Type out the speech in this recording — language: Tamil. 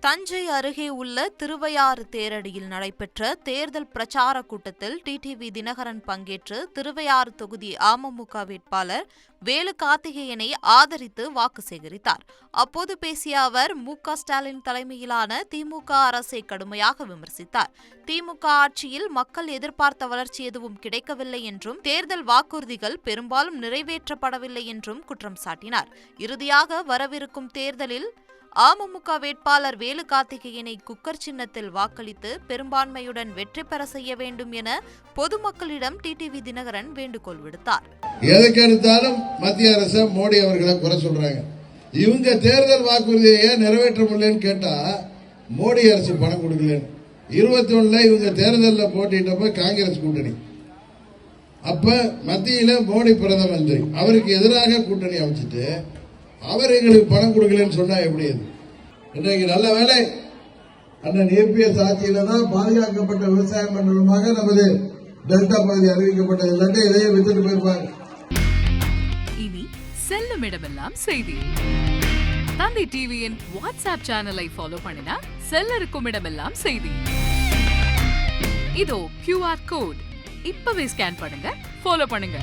தஞ்சை அருகே உள்ள திருவையாறு தேரடியில் நடைபெற்ற தேர்தல் பிரச்சார கூட்டத்தில் டிடிவி தினகரன் பங்கேற்று திருவையாறு தொகுதி அமமுக வேட்பாளர் வேலு கார்த்திகேயனை ஆதரித்து வாக்கு சேகரித்தார். அப்போது பேசிய அவர் மு.க.ஸ்டாலின் தலைமையிலான திமுக அரசை கடுமையாக விமர்சித்தார். திமுக ஆட்சியில் மக்கள் எதிர்பார்த்த வளர்ச்சி எதுவும் கிடைக்கவில்லை என்றும் தேர்தல் வாக்குறுதிகள் பெரும்பாலும் நிறைவேற்றப்படவில்லை என்றும் குற்றம் சாட்டினார். இறுதியாக வரவிருக்கும் தேர்தலில் அமமுக வேட்பாளர் வேலு கார்த்திகேயனை குக்கர் சின்னத்தில் வாக்களித்து பெரும்பான்மையுடன் வெற்றி பெற செய்ய வேண்டும் என பொதுமக்களிடம் டிடிவி தினகரன் வேண்டுகோள் விடுத்தார். எதுக்கெடுத்தாலும் மத்திய அரசு மோடி அவர்களை குறை சொல்றாங்க. இவங்க தேர்தல் வாக்குறுதியை நிறைவேற்ற முடியலன்னு கேட்டா மோடி அரசு பணம் கொடுக்கல. 21 இவங்க தேர்தலில் போட்டிட்டப்ப காங்கிரஸ் கூட்டணி, அப்ப மத்தியில மோடி பிரதம மந்திரி, அவருக்கு எதிராக கூட்டணி அமைச்சிட்டு அவர் எங்களுக்கு பணம் கொடுக்கலன்னு சொன்னா எப்படி? இன்றைக்கு நல்ல வேலை அண்ணன் ஏபிஎஸ் ஆட்சியில தான் பாதுகாக்கப்பட்ட விவசாய மண்டலமாக நமது டெல்டா பகுதி அறிவிக்கப்பட்டது. இல்லாட்டி இதையே வித்துட்டு போயிருப்பாங்க. இனி செல்லும் இடமெல்லாம் செய்தி. தந்தி டிவியின் வாட்ஸ்அப் சேனலை ஃபாலோ பண்ணினா செல்ல இருக்கும் இடமெல்லாம் செய்தி. இதோ QR கோட் இப்பவே ஸ்கேன் பண்ணுங்க, ஃபாலோ பண்ணுங்க.